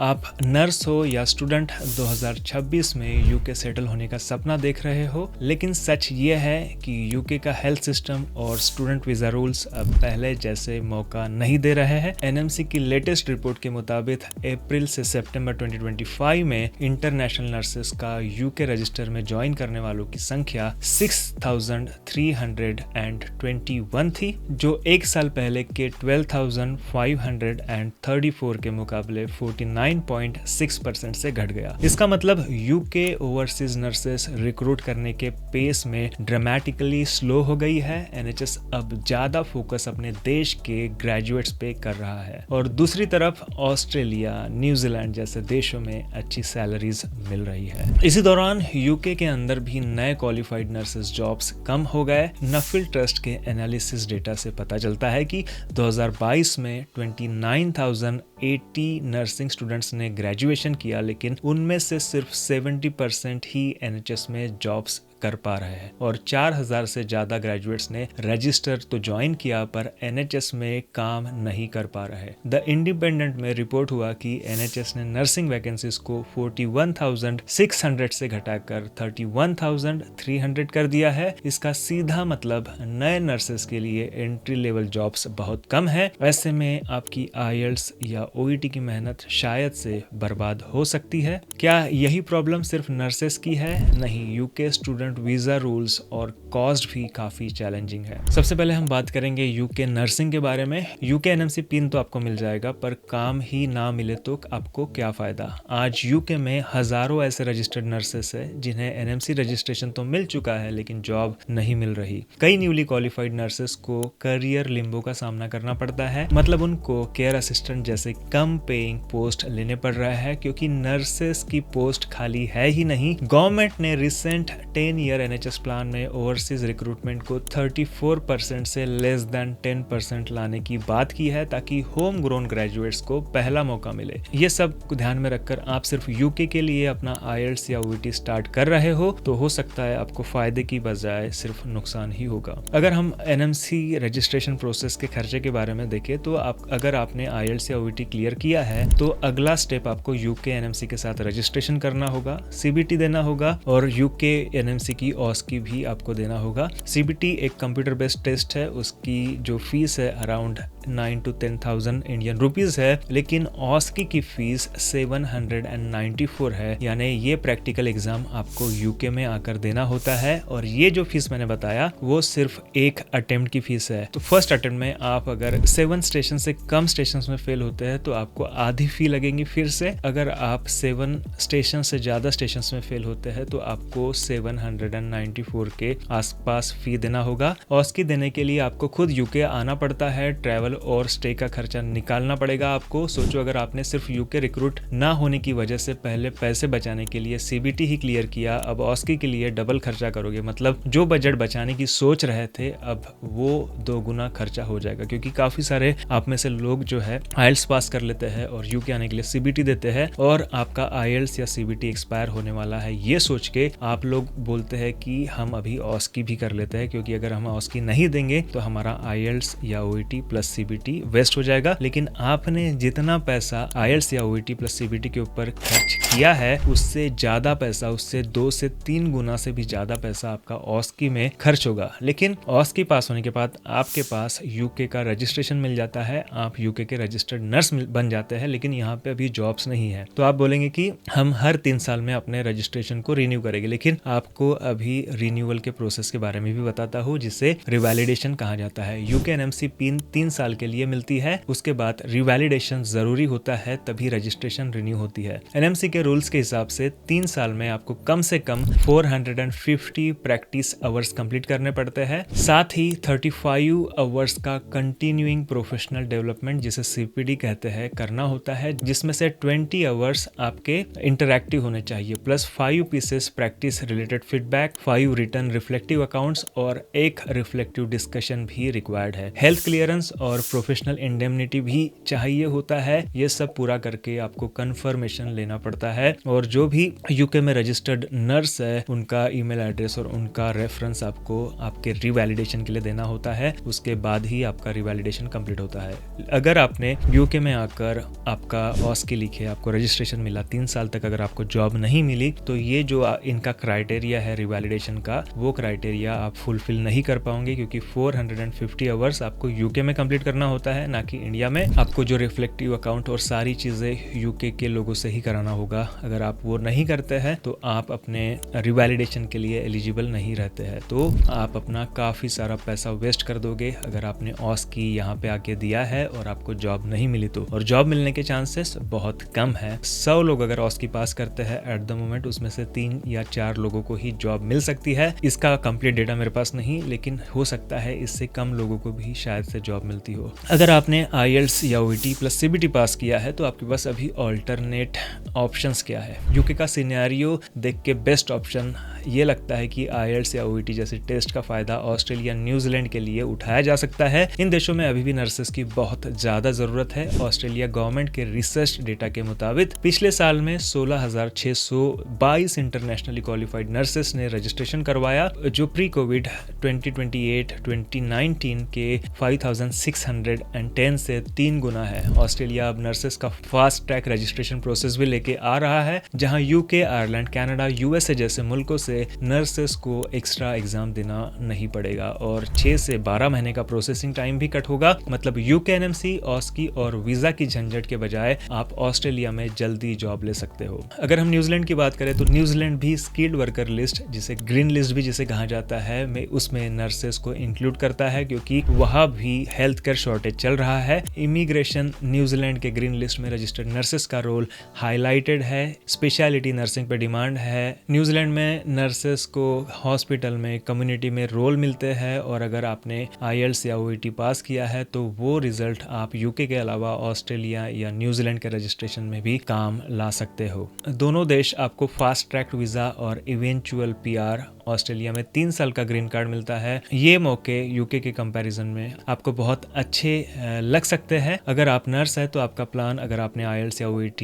आप नर्स हो या स्टूडेंट 2026 में यूके सेटल होने का सपना देख रहे हो, लेकिन सच ये है कि यूके का हेल्थ सिस्टम और स्टूडेंट वीजा रूल्स अब पहले जैसे मौका नहीं दे रहे हैं। एनएमसी की लेटेस्ट रिपोर्ट के मुताबिक अप्रैल से सितंबर 2025 में इंटरनेशनल नर्सेस का यूके रजिस्टर में ज्वाइन करने वालों की संख्या 6,321 थी, जो एक साल पहले के 12,534 के मुकाबले 49.6% से घट गया। इसका मतलब यूके ओवरसीज नर्सेस रिक्रूट करने के पेस में ड्रामेटिकली स्लो हो गई है। एनएचएस अब ज्यादा फोकस अपने देश के ग्रेजुएट्स पे कर रहा है और दूसरी तरफ ऑस्ट्रेलिया, न्यूजीलैंड जैसे देशों में अच्छी सैलरीज मिल रही है। इसी दौरान यूके के अंदर भी नए क्वालिफाइड नर्सेस जॉब्स कम हो गए। नफिल ट्रस्ट के एनालिसिस डेटा से पता चलता है कि 2022 में 29,080 नर्सिंग स्टूडेंट्स ने ग्रेजुएशन किया, लेकिन उनमें से सिर्फ 70% ही एनएचएस में जॉब्स कर पा रहे हैं और 4,000 से ज्यादा ग्रेजुएट्स ने रजिस्टर तो ज्वाइन किया पर एनएचएस में काम नहीं कर पा रहे। द इंडिपेंडेंट में रिपोर्ट हुआ कि एनएचएस ने नर्सिंग वैकेंसीज को 41,600 से घटाकर 31,300 कर दिया है। इसका सीधा मतलब नए नर्सेस के लिए एंट्री लेवल जॉब्स बहुत कम है। ऐसे में आपकी आईएलटीएस या ओईटी की मेहनत शायद से बर्बाद हो सकती है। क्या यही प्रॉब्लम सिर्फ नर्सेस की है? नहीं, यूके स्टूडेंट वीजा रूल्स और कॉस्ट भी काफी चैलेंजिंग है। सबसे पहले हम बात करेंगे यूके नर्सिंग के बारे में। यूके एनएमसी पिन तो आपको मिल जाएगा, पर काम ही ना मिले तो आपको क्या फायदा। आज यूके में हजारों ऐसे रजिस्टर्ड नर्सेस है जिन्हें एनएमसी रजिस्ट्रेशन तो मिल चुका है लेकिन जॉब नहीं मिल रही। कई न्यूली क्वालिफाइड नर्सेस को करियर लिम्बो का सामना करना पड़ता है, मतलब उनको केयर असिस्टेंट जैसे कम पेइंग पोस्ट लेने पड़ रहा है क्योंकि नर्सेस की पोस्ट खाली है ही नहीं। गवर्नमेंट ने रिसेंट 10 ईयर एनएचएस प्लान में ओवरसीज रिक्रूटमेंट को 34% से लेस देन 10% लाने की बात की है ताकि होम ग्रोन ग्रेजुएट्स को पहला मौका मिले। ये सब ध्यान में रखकर आप सिर्फ यूके के लिए अपना आईएलटीएस या ओईटी स्टार्ट कर रहे हो तो हो सकता है आपको फायदे की बजाय सिर्फ नुकसान ही होगा। अगर हम एनएमसी रजिस्ट्रेशन प्रोसेस के खर्चे के बारे में देखें तो अगर आपने आईएलटीएस या ओईटी क्लियर किया है तो अगला स्टेप आपको यूके एनएमसी के साथ रजिस्ट्रेशन करना होगा, सीबीटी देना होगा और यूके एनएमसी की ऑस्की भी आपको देना होगा। सीबीटी एक कंप्यूटर बेस्ड टेस्ट है, उसकी जो फीस है अराउंड 9 to 10,000 इंडियन रुपीज है, लेकिन ऑस्की की फीस 794 है, यानी ये प्रैक्टिकल एग्जाम आपको यूके में आकर देना होता है और ये जो फीस मैंने बताया वो सिर्फ एक अटेम्प्ट की फीस है। तो फर्स्ट अटेम्प्ट में आप अगर 7 स्टेशन से कम स्टेशन में फेल होते हैं तो आपको आधी फी लगेगी फिर से। अगर आप 7 स्टेशन से ज्यादा स्टेशन में फेल होते हैं तो आपको 794 के आसपास फी देना होगा। ऑस्की देने के लिए आपको खुद यूके आना पड़ता है, ट्रैवल और स्टे का खर्चा निकालना पड़ेगा आपको। सोचो अगर आपने सिर्फ यूके रिक्रूट ना होने की वजह से पहले पैसे बचाने के लिए सीबीटी ही क्लियर किया, अब ऑस्की के लिए डबल खर्चा करोगे, मतलब जो बजट बचाने की सोच रहे थे अब वो 2 गुना खर्चा हो जाएगा क्योंकि काफी सारे आप में से लोग जो है आईएलटीएस पास कर लेते हैं और यूके आने के लिए सीबीटी देते हैं और आपका आईएलटीएस या सीबीटी एक्सपायर होने वाला है। ये सोच के आप लोग बोलते हैं कि हम अभी ऑस्की भी कर लेते हैं क्योंकि अगर हम ऑस्की नहीं देंगे तो हमारा आईएलटीएस या ओईटी प्लस सीबीटी वेस्ट हो जाएगा। लेकिन आपने जितना पैसा आईएलटीएस या ओईटी प्लस सीबीटी के ऊपर खर्च किया है उससे ज्यादा पैसा, उससे 2 से 3 गुना से भी ज्यादा पैसा आपका ऑस्की में खर्च होगा। लेकिन ऑस्की पास होने के बाद आपके पास यूके का रजिस्ट्रेशन मिल जाता है, आप यूके के रजिस्टर्ड नर्स बन जाते हैं, लेकिन यहाँ पे अभी जॉब्स नहीं है। तो आप बोलेंगे कि हम हर 3 साल में अपने रजिस्ट्रेशन को रिन्यू करेंगे, लेकिन आपको अभी रिन्यूअल के प्रोसेस के बारे में भी बताता हूँ जिसे रिवैलिडेशन कहा जाता है। यूके एनएमसी पिन 3 साल के लिए मिलती है, उसके बाद रिवैलिडेशन जरूरी होता है तभी रजिस्ट्रेशन रिन्यू होती है। एनएमसी के रूल्स के हिसाब से 3 साल में आपको कम से कम 450 प्रैक्टिस आवर्स कंप्लीट करने पड़ते हैं, साथ ही 35 आवर्स का कंटिन्यूइंग प्रोफेशनल डेवलपमेंट जिसे सीपीडी कहते हैं करना होता है, जिसमें से 20 आवर्स आपके इंटरैक्टिव होने चाहिए plus 5 pieces practice related feedback, 5 return reflective accounts और 1 रिफ्लेक्टिव डिस्कशन भी रिक्वायर्ड है। हेल्थ क्लियरेंस और प्रोफेशनल इंडेमनिटी भी चाहिए होता है। ये सब पूरा करके आपको कंफर्मेशन लेना पड़ता है और जो भी यूके में रजिस्टर्ड नर्स है उनका ईमेल एड्रेस और उनका रेफरेंस आपको आपके रिवैलिडेशन के लिए देना होता है। उसके बाद ही आपका रिवैलिडेशन कंप्लीट होता है। अगर आपने यूके में आकर आपका ऑस्की लिखे, आपको रजिस्ट्रेशन मिला, 3 साल तक अगर आपको जॉब नहीं मिली, तो ये जो इनका क्राइटेरिया है रिवैलिडेशन का, वो क्राइटेरिया आप फुलफिल नहीं कर पाओगे क्योंकि 450 आवर्स आपको यूके में कंप्लीट करना होता है, ना कि इंडिया में। आपको जो रिफ्लेक्टिव अकाउंट और सारी चीजें यूके के लोगों से ही कराना होगा। अगर आप वो नहीं करते हैं तो आप अपने रिवैलिडेशन के लिए एलिजिबल नहीं रहते हैं, तो आप अपना काफी सारा पैसा वेस्ट कर दोगे अगर आपने ऑस्की यहाँ पे आके दिया है और आपको जॉब नहीं मिली तो। और जॉब मिलने के चांसेस बहुत कम है। 100 लोग अगर ऑस्की पास करते हैं एट द मोमेंट, उसमें से 3 या 4 लोगों को ही जॉब मिल सकती है। इसका कंप्लीट डेटा मेरे पास नहीं, लेकिन हो सकता है इससे कम लोगों को भी शायद से जॉब मिलती हो। अगर आपने IELTS या OET प्लस CBT पास किया है तो आपके पास अभी ऑल्टरनेट ऑप्शंस क्या है। यूके का सिनेरियो देख के बेस्ट ऑप्शन ये लगता है कि IELTS या OET जैसे टेस्ट का फायदा ऑस्ट्रेलिया, न्यूजीलैंड के लिए उठाया जा सकता है। इन देशों में अभी भी नर्सेस की बहुत ज्यादा जरूरत है। ऑस्ट्रेलिया गवर्नमेंट के रिसर्च डेटा के मुताबिक पिछले साल में 16,622 इंटरनेशनली क्वालिफाइड नर्सेस ने रजिस्ट्रेशन करवाया, जो प्री कोविड 2028-2019 के 5,610 से 3 गुना है। ऑस्ट्रेलिया अब नर्सेस का फास्ट ट्रैक रजिस्ट्रेशन प्रोसेस भी लेके आ रहा है, जहां यूके, आयरलैंड, कनाडा, USA जैसे मुल्कों से नर्सेस को एक्स्ट्रा एग्जाम देना नहीं पड़ेगा और 6 से 12 महीने का प्रोसेसिंग टाइम भी कट होगा। मतलब यूके NMC, ऑस्की और वीजा की झंझट के बजाय आप ऑस्ट्रेलिया में जल्दी जॉब ले सकते हो। अगर हम न्यूजीलैंड की बात करें तो न्यूजीलैंड भी स्किल्ड वर्कर लिस्ट, जिसे ग्रीन लिस्ट भी जिसे कहा जाता है, में उसमें नर्सेस को इंक्लूड करता है क्योंकि वहां भी हेल्थ केयर शॉर्टेज चल रहा है। इमिग्रेशन न्यूजीलैंड के ग्रीन लिस्ट में रजिस्टर्ड नर्सेस का रोल हाईलाइटेड है। स्पेशलिटी नर्सिंग पे डिमांड है। न्यूजीलैंड में नर्सेस को हॉस्पिटल में, कम्युनिटी में रोल मिलते हैं और अगर आपने IELTS या OET पास किया है तो वो रिजल्ट आप यूके के अलावा ऑस्ट्रेलिया या न्यूजीलैंड के रजिस्ट्रेशन में भी काम ला सकते हो। दोनों देश आपको फास्ट ट्रैक वीजा और इवेंचुअल PR, ऑस्ट्रेलिया में 3 साल का ग्रीन कार्ड मिलता है। ये मौके यूके के कंपैरिजन में आपको बहुत अच्छे लग सकते हैं। अगर आप नर्स है तो आपका प्लान, अगर आपने IELTS या OET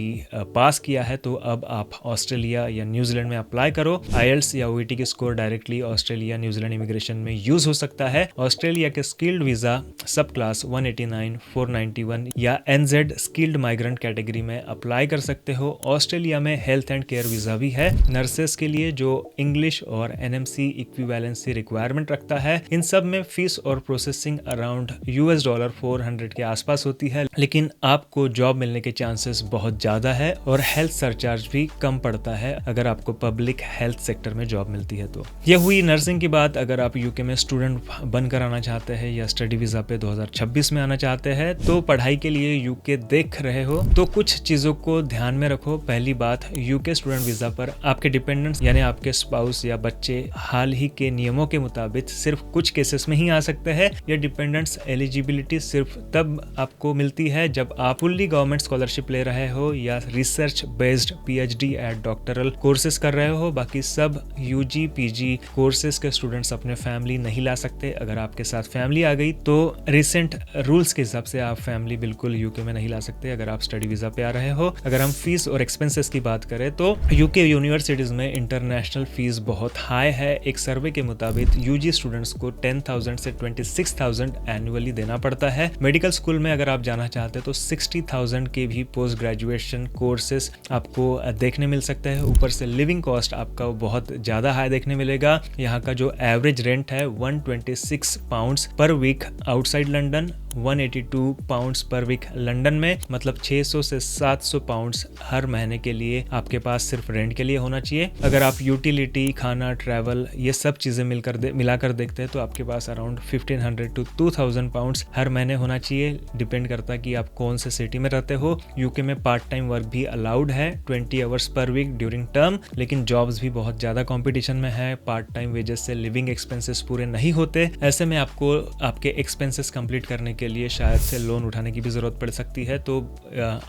पास किया है तो अब आप ऑस्ट्रेलिया या न्यूजीलैंड में अप्लाई करो। IELTS या OET के score directly Australia, New Zealand immigration में यूज हो सकता है। ऑस्ट्रेलिया के स्किल्ड वीजा सब क्लास 189, 491 या NZ स्किल्ड माइग्रेंट कैटेगरी में अप्लाई कर सकते हो। ऑस्ट्रेलिया में हेल्थ एंड केयर वीजा भी है नर्सेस के लिए, जो इंग्लिश और NMC इक्विवेलेंसी रिक्वायरमेंट रखता है। इन सब में फीस और प्रोसेसिंग अराउंड $400 के आसपास होती है, लेकिन आपको जॉब मिलने के चांसेस बहुत ज्यादा है और हेल्थ सरचार्ज भी कम पड़ता है अगर आपको पब्लिक हेल्थ सेक्टर में जॉब मिलती है तो। यह हुई नर्सिंग की बात। अगर आप यूके में स्टूडेंट बनकर आना चाहते हैं या स्टडी वीजा पे 2026 में आना चाहते हैं तो पढ़ाई के लिए यूके देख रहे हो तो कुछ चीजों को ध्यान में रखो। पहली बात, यूके स्टूडेंट वीजा पर आपके डिपेंडेंट्स यानी आपके स्पाउस या बच्चे हाल ही के नियमों के मुताबिक सिर्फ कुछ केसेस में ही आ सकते हैं। ये डिपेंडेंट्स एलिजिबिलिटी सिर्फ तब आपको मिलती है जब आप फुल्ली गवर्नमेंट स्कॉलरशिप ले रहे हो या research based PhD and doctoral courses कर रहे हो। बाकी सब UG PG कोर्सेज के स्टूडेंट्स अपने फैमिली नहीं ला सकते। अगर आपके साथ फैमिली आ गई तो रिसेंट रूल्स के हिसाब से आप फैमिली बिल्कुल यूके में नहीं ला सकते अगर आप स्टडी वीजा पे आ रहे हो। अगर हम फीस और एक्सपेंसेस की बात करें तो यूके यूनिवर्सिटीज में इंटरनेशनल फीस बहुत हाई है। एक सर्वे के मुताबिक UG स्टूडेंट्स को 10,000 से 26,000 एनुअली देना पड़ता है। मेडिकल स्कूल में अगर आप जाना चाहते हैं तो 60,000 के भी पोस्ट ग्रेजुएशन कोर्सेज आपको देखने मिल सकते हैं। ऊपर से लिविंग कॉस्ट आपका बहुत ज्यादा हाई देखने मिलेगा। यहाँ का जो एवरेज रेंट है 126 pounds per week outside London, 182 pounds per week London में, मतलब 600 से 700 पाउंड्स हर महीने के लिए आपके पास सिर्फ रेंट के लिए होना चाहिए। अगर आप यूटिलिटी, खाना, ट्रैवल ये सब चीजें मिलाकर देखते हैं तो आपके पास अराउंड 1500 to 2000 पाउंड्स हर महीने होना चाहिए। डिपेंड करता है कि आप कौन से सिटी में रहते हो। यूके में पार्ट टाइम वर्क भी अलाउड है 20 hours per week during term, लेकिन जॉब्स भी बहुत ज्यादा कंपटीशन में है। पार्ट टाइम वेजेस से लिविंग एक्सपेंसेस पूरे नहीं होते। ऐसे में आपको आपके एक्सपेंसेस कंप्लीट करने के लिए शायद से लोन उठाने की भी जरूरत पड़ सकती है। तो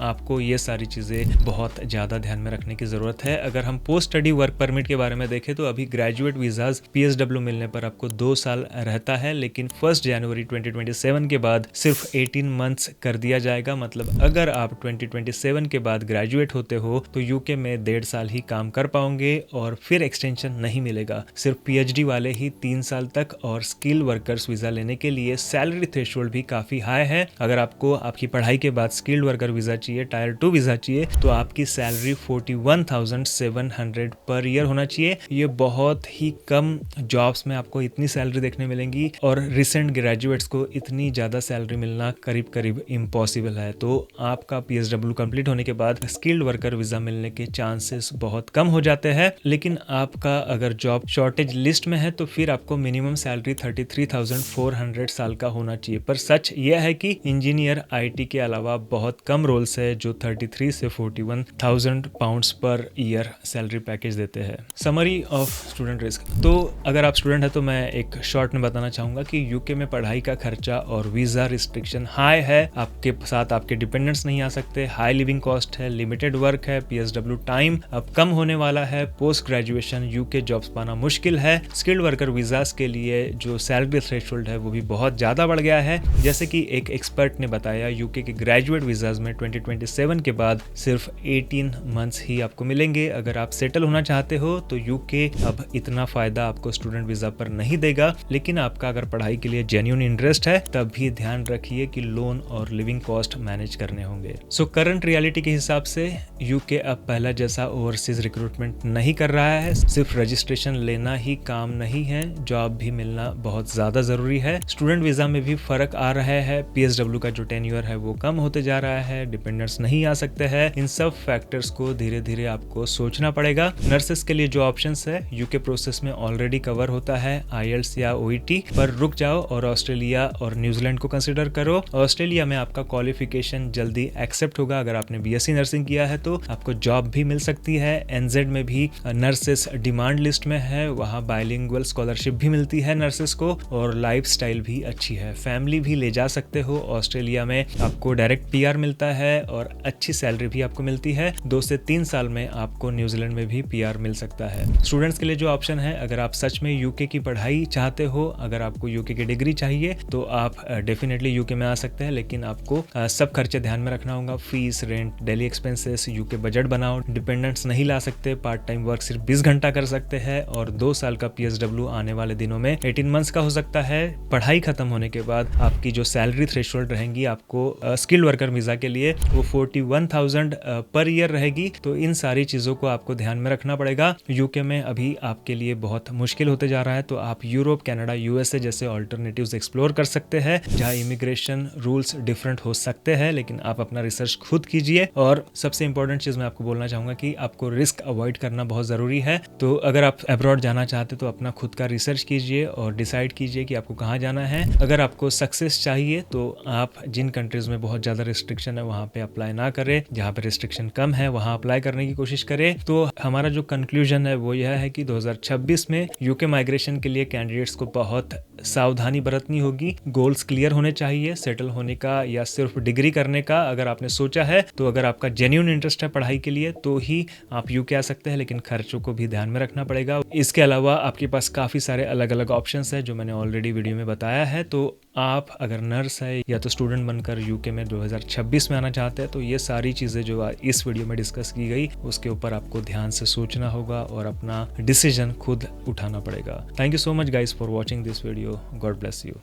आपको ये सारी चीजें बहुत ज्यादा ध्यान में रखने की जरूरत है। अगर हम पोस्ट स्टडी वर्क परमिट के बारे में देखें तो अभी ग्रेजुएट वीजाज PSW मिलने पर आपको 2 साल रहता है, लेकिन 1 जनवरी 2027 के बाद सिर्फ 18 मंथ्स कर दिया जाएगा। मतलब अगर आप 2027 के बाद ग्रेजुएट होते हो तो यूके में 1.5 साल ही काम कर पाओगे और फिर एक्सटेंशन नहीं मिलेगा। सिर्फ PhD वाले ही 3 साल तक, और स्किल वर्कर्स वीजा लेने के लिए सैलरी थ्रेशोल्ड भी काफी हाई है। अगर आपको आपकी पढ़ाई के बाद स्किल्ड वर्कर वीजा चाहिए, टायर 2 वीजा चाहिए, तो आपकी सैलरी 41,700 पर ईयर होना चाहिए। ये बहुत ही कम जॉब्स में आपको इतनी सैलरी देखने मिलेंगी, और रिसेंट ग्रेजुएट्स को इतनी ज्यादा सैलरी मिलना करीब करीब इम्पॉसिबल है। तो आपका PSW कंप्लीट होने के बाद स्किल्ड वर्कर वीजा मिलने के चांसेस बहुत कम हो जाते हैं। लेकिन आपका अगर जॉब शॉर्टेज लिस्ट में है तो फिर आपको मिनिमम सैलरी 33,400 साल का होना चाहिए। पर सच यह है कि इंजीनियर IT के अलावा बहुत कम रोल्स है जो 33 से 41,000 pounds per year salary package देते हैं। Summary of student risk. तो अगर आप स्टूडेंट है तो मैं एक शॉर्ट में बताना चाहूंगा कि यूके में पढ़ाई का खर्चा और वीजा रिस्ट्रिक्शन हाई है। आपके साथ आपके डिपेंडेंट्स नहीं आ सकते, हाई लिविंग कॉस्ट है, लिमिटेड वर्क है, PSW टाइम अब कम होने वाला है, पोस्ट ग्रेजुएशन यूके जॉब्स पाना मुश्किल है, स्किल्ड वर्कर वीजास के लिए जो सैलरी थ्रेशोल्ड है वो भी बहुत ज्यादा बढ़ गया है। जैसे कि एक एक्सपर्ट ने बताया, यूके के ग्रेजुएट वीजाज में 2027 के बाद सिर्फ 18 मंथ्स ही आपको मिलेंगे। अगर आप सेटल होना चाहते हो तो यूके अब इतना फायदा आपको स्टूडेंट वीजा पर नहीं देगा, लेकिन आपका अगर पढ़ाई के लिए जेन्युइन इंटरेस्ट है तब भी ध्यान रखिए कि लोन और लिविंग कॉस्ट मैनेज करने होंगे। सो करंट रियलिटी के हिसाब से यूके अब पहला जैसा ओवरसीज रिक्रूटमेंट नहीं कर रहा है। सिर्फ रजिस्ट्रेशन लेना ही काम नहीं है, जॉब भी मिलना बहुत ज्यादा जरूरी है। स्टूडेंट वीजा में भी फर्क आ रहा है, PSW का जो टेन्योर है वो कम होते जा रहा है, डिपेंडेंट्स नहीं आ सकते हैं। इन सब फैक्टर्स को धीरे धीरे आपको सोचना पड़ेगा। नर्सेस के लिए जो ऑप्शंस है यूके प्रोसेस में ऑलरेडी कवर होता है, IELTS या OET, पर रुक जाओ और ऑस्ट्रेलिया और न्यूजीलैंड को कंसिडर करो। ऑस्ट्रेलिया में आपका क्वालिफिकेशन जल्दी एक्सेप्ट होगा। अगर आपने BSc नर्सिंग किया है तो आपको जॉब भी मिल सकती है। NZ में भी नर्सेस डिमांड लिस्ट में है, वहाँ बाइलिंगुअल स्कॉलरशिप भी मिलती है नर्सेस को, और लाइफस्टाइल भी अच्छी है, फैमिली भी ले जा सकते हो। ऑस्ट्रेलिया में आपको डायरेक्ट PR मिलता है और अच्छी सैलरी भी आपको मिलती है। 2 से 3 साल में आपको न्यूजीलैंड में भी PR मिल सकता है। स्टूडेंट्स के लिए जो ऑप्शन है, अगर आप सच में यूके की पढ़ाई चाहते हो, अगर आपको यूके की डिग्री चाहिए तो आप डेफिनेटली यूके में आ सकते हैं, लेकिन आपको सब खर्चे ध्यान में रखना होगा। Fees, rent, daily expenses, UK budget बनाओ, डिपेंडेंट्स नहीं ला सकते, पार्ट टाइम वर्क सिर्फ 20 घंटा कर सकते हैं, और 2 साल का PSW आने वाले दिनों में 18 मंथ्स का हो सकता है। पढ़ाई खत्म होने के बाद आपकी जो सैलरी थ्रेशोल्ड रहेंगी आपको स्किल्ड वर्कर वीजा के लिए वो 41,000 पर ईयर रहेगी। तो इन सारी चीजों को आपको ध्यान में रखना पड़ेगा। यूके में अभी आपके लिए बहुत मुश्किल होते जा रहा है, तो आप यूरोप, कनाडा, USA जैसे ऑल्टरनेटिव्स एक्सप्लोर कर सकते हैं जहाँ इमिग्रेशन रूल्स डिफरेंट हो सकते हैं, लेकिन आप अपना रिसर्च खुद कीजिए। और सबसे इंपॉर्टेंट चीज मैं आपको बोलना चाहूंगा कि आपको रिस्क अवॉइड करना बहुत जरूरी है। तो अगर आप अब्रॉड जाना चाहते तो अपना खुद का रिसर्च कीजिए और डिसाइड कीजिए कि आपको कहाँ जाना है। अगर आपको सक्सेस चाहिए तो आप जिन कंट्रीज में बहुत ज्यादा रिस्ट्रिक्शन है वहाँ पे अप्लाई ना करें, जहाँ पे रिस्ट्रिक्शन कम है वहाँ अप्लाई करने की कोशिश करें। तो हमारा जो कंक्लूजन है वो यह है कि 2026 में यूके माइग्रेशन के लिए कैंडिडेट्स को बहुत सावधानी बरतनी होगी। गोल्स क्लियर होने चाहिए, सेटल होने का या सिर्फ डिग्री करने का अगर आपने सोचा है तो। अगर आपका जेन्युइन इंटरेस्ट है पढ़ाई के लिए तो ही आप यूके आ सकते हैं, लेकिन खर्चों को भी ध्यान में रखना पड़ेगा। इसके अलावा आपके पास काफी सारे अलग अलग ऑप्शंस है जो मैंने ऑलरेडी वीडियो में बताया है। तो आप अगर नर्स है या तो स्टूडेंट बनकर यूके में 2026 में आना चाहते हैं तो ये सारी चीजें जो इस वीडियो में डिस्कस की गई उसके ऊपर आपको ध्यान से सोचना होगा और अपना डिसीजन खुद उठाना पड़ेगा। Thank you so much guys for watching this video. God bless you.